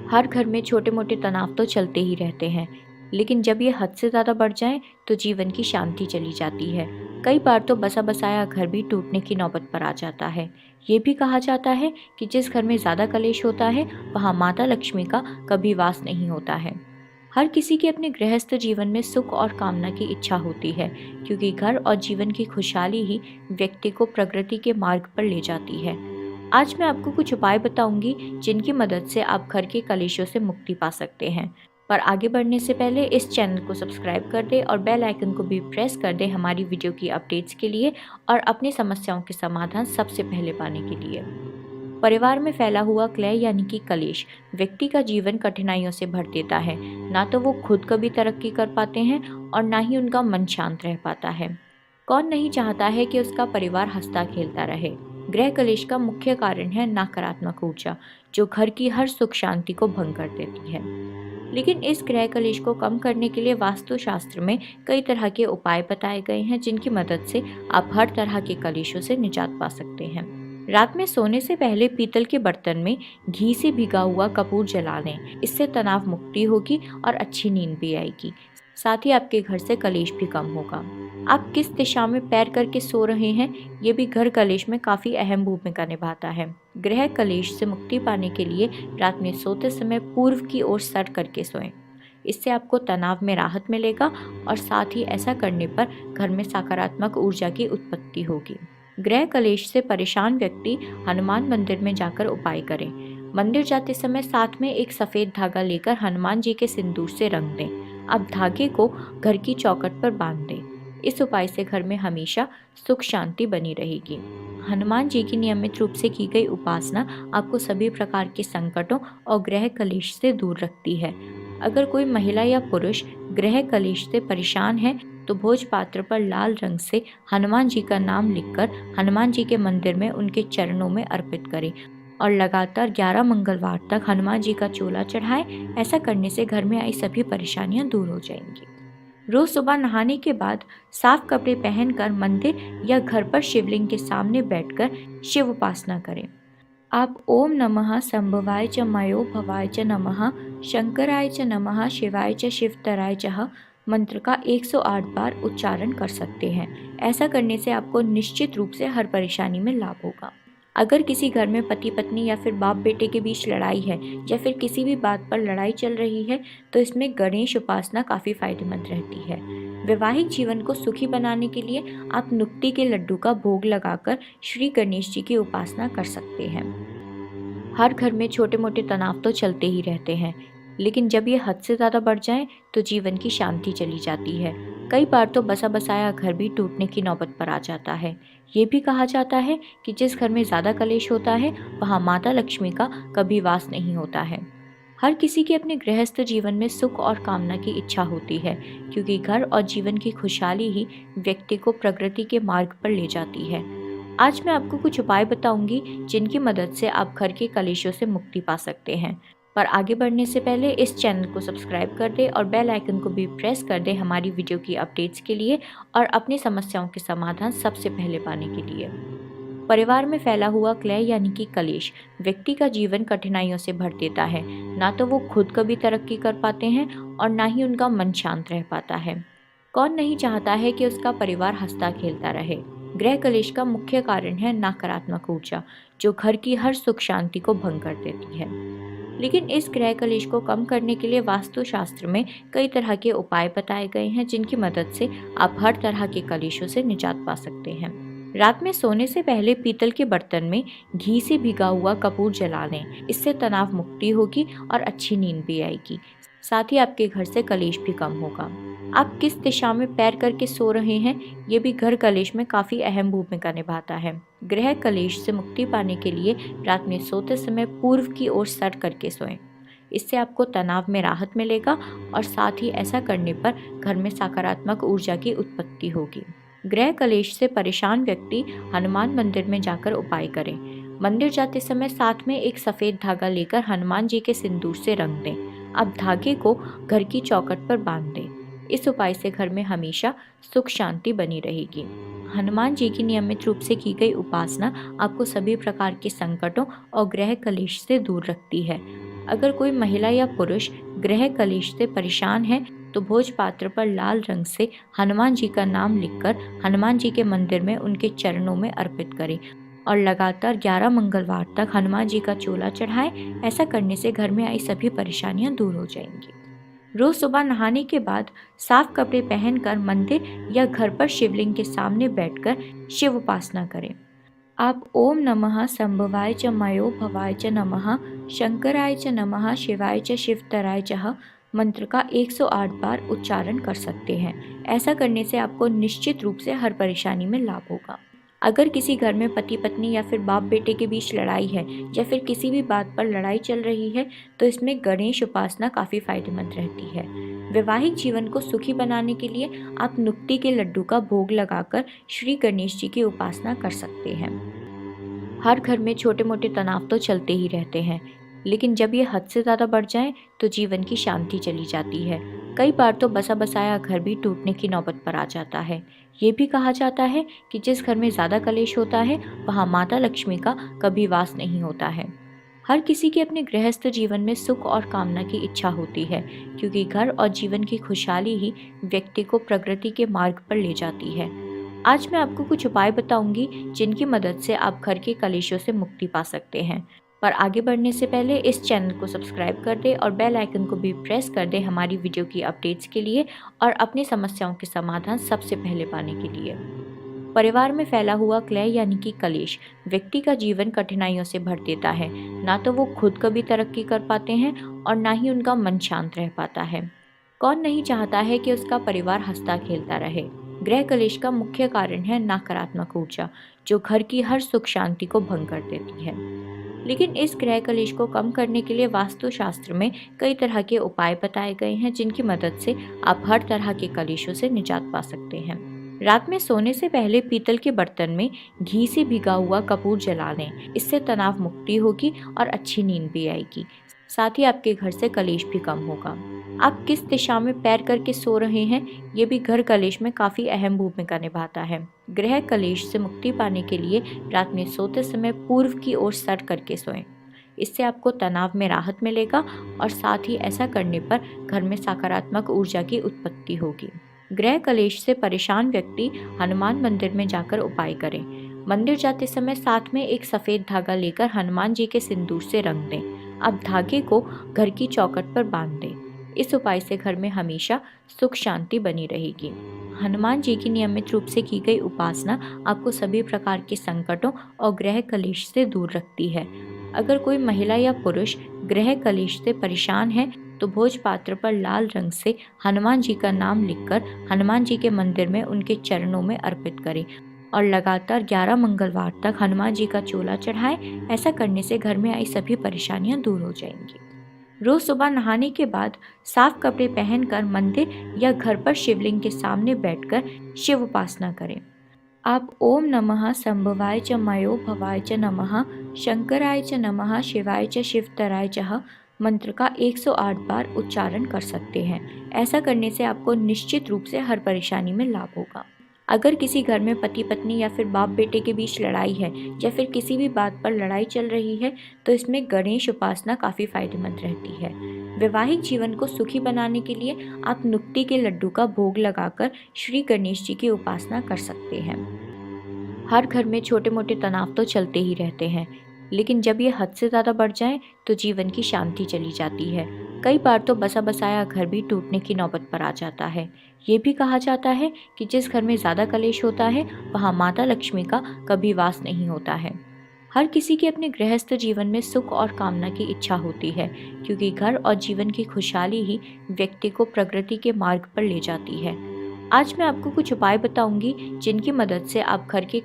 हर घर में छोटे मोटे तनाव तो चलते ही रहते हैं, लेकिन जब ये हद से ज़्यादा बढ़ जाएं तो जीवन की शांति चली जाती है। कई बार तो बसा बसाया घर भी टूटने की नौबत पर आ जाता है। ये भी कहा जाता है कि जिस घर में ज़्यादा कलेश होता है वहाँ माता लक्ष्मी का कभी वास नहीं होता है। हर किसी के अपने गृहस्थ जीवन में सुख और कामना की इच्छा होती है, क्योंकि घर और जीवन की खुशहाली ही व्यक्ति को प्रगति के मार्ग पर ले जाती है। आज मैं आपको कुछ उपाय बताऊंगी जिनकी मदद से आप घर के कलेशों से मुक्ति पा सकते हैं। पर आगे बढ़ने से पहले इस चैनल को सब्सक्राइब कर दें और बेल आइकन को भी प्रेस कर दें हमारी वीडियो की अपडेट्स के लिए और अपनी समस्याओं के समाधान सबसे पहले पाने के लिए। परिवार में फैला हुआ क्लेह यानी कि कलेश व्यक्ति का जीवन कठिनाइयों से भर देता है। ना तो वो खुद कभी तरक्की कर पाते हैं और ना ही उनका मन शांत रह पाता है। कौन नहीं चाहता है कि उसका परिवार हंसता खेलता रहे। गृह कलेश का मुख्य कारण है नकारात्मक ऊर्जा, जो घर की हर सुख शांति को भंग कर देती है। लेकिन इस गृह कलेश को कम करने के लिए वास्तुशास्त्र में कई तरह के उपाय बताए गए हैं, जिनकी मदद से आप हर तरह के कलेशों से निजात पा सकते हैं। रात में सोने से पहले पीतल के बर्तन में घी से भिगा हुआ कपूर जला लें। इससे तनाव मुक्ति होगी और अच्छी नींद भी आएगी। साथ ही आपके घर से कलेश भी कम होगा। आप किस दिशा में पैर करके सो रहे हैं, ये भी घर कलेश में काफी अहम भूमिका निभाता है। गृह कलेश से मुक्ति पाने के लिए रात में सोते समय पूर्व की ओर सर करके सोएं। इससे आपको तनाव में राहत मिलेगा और साथ ही ऐसा करने पर घर में सकारात्मक ऊर्जा की उत्पत्ति होगी। गृह कलेश से परेशान व्यक्ति हनुमान मंदिर में जाकर उपाय करें। मंदिर जाते समय साथ में एक सफेद धागा लेकर हनुमान जी के सिंदूर से रंग दें। अब धागे को घर की चौखट पर बांध दें। इस उपाय से घर में हमेशा सुख शांति बनी रहेगी। हनुमान जी की नियमित रूप से की गई उपासना आपको सभी प्रकार के संकटों और गृह कलेश से दूर रखती है। अगर कोई महिला या पुरुष गृह कलेश से परेशान है तो भोज पात्र पर लाल रंग से हनुमान जी का नाम लिखकर हनुमान जी के मंदिर में उनके चरणों में अर्पित करें और लगातार 11 मंगलवार तक हनुमान जी का चोला चढ़ाएं। ऐसा करने से घर में आई सभी परेशानियां दूर हो जाएंगी। रोज सुबह नहाने के बाद साफ कपड़े पहनकर मंदिर या घर पर शिवलिंग के सामने बैठकर शिव उपासना करें। आप ओम नमः संभवाय च मयो भवाय च नमः शंकराय च नमः शिवाय च शिवतराय च मंत्र का 108 बार उच्चारण कर सकते हैं। ऐसा करने से आपको निश्चित रूप से हर परेशानी में लाभ होगा। अगर किसी घर में पति पत्नी या फिर बाप बेटे के बीच लड़ाई है या फिर किसी भी बात पर लड़ाई चल रही है तो इसमें गणेश उपासना काफ़ी फायदेमंद रहती है। वैवाहिक जीवन को सुखी बनाने के लिए आप नुक्ती के लड्डू का भोग लगाकर श्री गणेश जी की उपासना कर सकते हैं। हर घर में छोटे मोटे तनाव तो चलते ही रहते हैं, लेकिन जब ये हद से ज़्यादा बढ़ जाएं तो जीवन की शांति चली जाती है। कई बार तो बसा बसाया घर भी टूटने की नौबत पर आ जाता है। ये भी कहा जाता है कि जिस घर में ज़्यादा कलेश होता है वहाँ माता लक्ष्मी का कभी वास नहीं होता है। हर किसी के अपने गृहस्थ जीवन में सुख और कामना की इच्छा होती है, क्योंकि घर और जीवन की खुशहाली ही व्यक्ति को प्रगति के मार्ग पर ले जाती है। आज मैं आपको कुछ उपाय बताऊंगी जिनकी मदद से आप घर के कलेशों से मुक्ति पा सकते हैं। पर आगे बढ़ने से पहले इस चैनल को सब्सक्राइब कर दें और बेल आइकन को भी प्रेस कर दें हमारी वीडियो की अपडेट्स के लिए और अपनी समस्याओं के समाधान सबसे पहले पाने के लिए। परिवार में फैला हुआ क्लेह यानी कि कलेश व्यक्ति का जीवन कठिनाइयों से भर देता है। ना तो वो खुद कभी तरक्की कर पाते हैं और ना ही उनका मन शांत रह पाता है। कौन नहीं चाहता है कि उसका परिवार हंसता खेलता रहे। गृह कलेश का मुख्य कारण है नकारात्मक ऊर्जा, जो घर की हर सुख शांति को भंग कर देती है। लेकिन इस गृह कलेश को कम करने के लिए वास्तुशास्त्र में कई तरह के उपाय बताए गए हैं, जिनकी मदद से आप हर तरह के कलेशों से निजात पा सकते हैं। रात में सोने से पहले पीतल के बर्तन में घी से भिगा हुआ कपूर जला लें। इससे तनाव मुक्ति होगी और अच्छी नींद भी आएगी। साथ ही आपके घर से कलेश भी कम होगा। आप किस दिशा में पैर करके सो रहे हैं, ये भी घर कलेश में काफी अहम भूमिका निभाता है। गृह कलेश से मुक्ति पाने के लिए रात में सोते समय पूर्व की ओर सर करके सोएं। इससे आपको तनाव में राहत मिलेगा और साथ ही ऐसा करने पर घर में सकारात्मक ऊर्जा की उत्पत्ति होगी। गृह कलेश से परेशान व्यक्ति हनुमान मंदिर में जाकर उपाय करें। मंदिर जाते समय साथ में एक सफेद धागा लेकर हनुमान जी के सिंदूर से रंग दें। अब धागे को घर की चौखट पर बांध दें। इस उपाय से घर में हमेशा सुख शांति बनी रहेगी। हनुमान जी की नियमित रूप से की गई उपासना आपको सभी प्रकार के संकटों और गृह कलेश से दूर रखती है। अगर कोई महिला या पुरुष गृह कलेश से परेशान है तो भोज पात्र पर लाल रंग से हनुमान जी का नाम लिखकर हनुमान जी के मंदिर में उनके चरणों में अर्पित करें और लगातार 11 मंगलवार तक हनुमान जी का चोला चढ़ाएं। ऐसा करने से घर में आई सभी परेशानियां दूर हो जाएंगी। रोज सुबह नहाने के बाद साफ कपड़े पहनकर मंदिर या घर पर शिवलिंग के सामने बैठकर शिव उपासना करें। आप ओम नमः संभवाय च मयो भवाय च नमः शंकराय च नमः शिवाय च शिवतराय च मंत्र का 108 बार उच्चारण कर सकते हैं। ऐसा करने से आपको निश्चित रूप से हर परेशानी में लाभ होगा। अगर किसी घर में पति पत्नी या फिर बाप बेटे के बीच लड़ाई है या फिर किसी भी बात पर लड़ाई चल रही है तो इसमें गणेश उपासना काफ़ी फायदेमंद रहती है। वैवाहिक जीवन को सुखी बनाने के लिए आप नुक्ती के लड्डू का भोग लगाकर श्री गणेश जी की उपासना कर सकते हैं। हर घर में छोटे मोटे तनाव तो चलते ही रहते हैं, लेकिन जब ये हद से ज़्यादा बढ़ जाए तो जीवन की शांति चली जाती है। कई बार तो बसा बसाया घर भी टूटने की नौबत पर आ जाता है। ये भी कहा जाता है कि जिस घर में ज़्यादा कलेश होता है वहाँ माता लक्ष्मी का कभी वास नहीं होता है। हर किसी के अपने गृहस्थ जीवन में सुख और कामना की इच्छा होती है, क्योंकि घर और जीवन की खुशहाली ही व्यक्ति को प्रगति के मार्ग पर ले जाती है। आज मैं आपको कुछ उपाय बताऊंगी जिनकी मदद से आप घर के कलेशों से मुक्ति पा सकते हैं। पर आगे बढ़ने से पहले इस चैनल को सब्सक्राइब कर दें और बेल आइकन को भी प्रेस कर दें हमारी वीडियो की अपडेट्स के लिए और अपनी समस्याओं के समाधान सबसे पहले पाने के लिए। परिवार में फैला हुआ क्लेह यानी कि कलेश व्यक्ति का जीवन कठिनाइयों से भर देता है। ना तो वो खुद कभी तरक्की कर पाते हैं और ना ही उनका मन शांत रह पाता है। कौन नहीं चाहता है कि उसका परिवार हंसता खेलता रहे। गृह कलेश का मुख्य कारण है नकारात्मक ऊर्जा, जो घर की हर सुख शांति को भंग कर देती है। लेकिन इस गृह कलेश को कम करने के लिए वास्तुशास्त्र में कई तरह के उपाय बताए गए हैं, जिनकी मदद से आप हर तरह के कलेशों से निजात पा सकते हैं। रात में सोने से पहले पीतल के बर्तन में घी से भिगा हुआ कपूर जला लें। इससे तनाव मुक्ति होगी और अच्छी नींद भी आएगी। साथ ही आपके घर से कलेश भी कम होगा। आप किस दिशा में पैर करके सो रहे हैं, ये भी घर कलेश में काफ़ी अहम भूमिका निभाता है। गृह कलेश से मुक्ति पाने के लिए रात में सोते समय पूर्व की ओर सर करके सोएं। इससे आपको तनाव में राहत मिलेगा और साथ ही ऐसा करने पर घर में सकारात्मक ऊर्जा की उत्पत्ति होगी। गृह कलेश से परेशान व्यक्ति हनुमान मंदिर में जाकर उपाय करें। मंदिर जाते समय साथ में एक सफ़ेद धागा लेकर हनुमान जी के सिंदूर से रंग दें। अब धागे को घर की चौखट पर बांध दें। इस उपाय से घर में हमेशा सुख शांति बनी रहेगी। हनुमान जी की नियमित रूप से की गई उपासना आपको सभी प्रकार के संकटों और गृह कलेश से दूर रखती है। अगर कोई महिला या पुरुष गृह कलेश से परेशान है तो भोज पात्र पर लाल रंग से हनुमान जी का नाम लिखकर हनुमान जी के मंदिर में उनके चरणों में अर्पित करें और लगातार 11 मंगलवार तक हनुमान जी का चोला चढ़ाएं। ऐसा करने से घर में आई सभी परेशानियां दूर हो जाएंगी। रोज सुबह नहाने के बाद साफ कपड़े पहनकर मंदिर या घर पर शिवलिंग के सामने बैठकर शिव उपासना करें। आप ओम नमः संभवाय च मयो भवाय च नमः शंकराय च नमः शिवाय च शिवतराय च मंत्र का 108 बार उच्चारण कर सकते हैं। ऐसा करने से आपको निश्चित रूप से हर परेशानी में लाभ होगा। अगर किसी घर में पति पत्नी या फिर बाप बेटे के बीच लड़ाई है या फिर किसी भी बात पर लड़ाई चल रही है तो इसमें गणेश उपासना काफ़ी फायदेमंद रहती है। वैवाहिक जीवन को सुखी बनाने के लिए आप नुक्ती के लड्डू का भोग लगाकर श्री गणेश जी की उपासना कर सकते हैं। हर घर में छोटे मोटे तनाव तो चलते ही रहते हैं, लेकिन जब ये हद से ज़्यादा बढ़ जाए तो जीवन की शांति चली जाती है। कई बार तो बसा बसाया घर भी टूटने की नौबत पर आ जाता है। ये भी कहा जाता है कि जिस घर में ज़्यादा कलेश होता है वहाँ माता लक्ष्मी का कभी वास नहीं होता है। हर किसी के अपने गृहस्थ जीवन में सुख और कामना की इच्छा होती है, क्योंकि घर और जीवन की खुशहाली ही व्यक्ति को प्रगति के मार्ग पर ले जाती है। आज मैं आपको कुछ उपाय बताऊंगी जिनकी मदद से आप घर के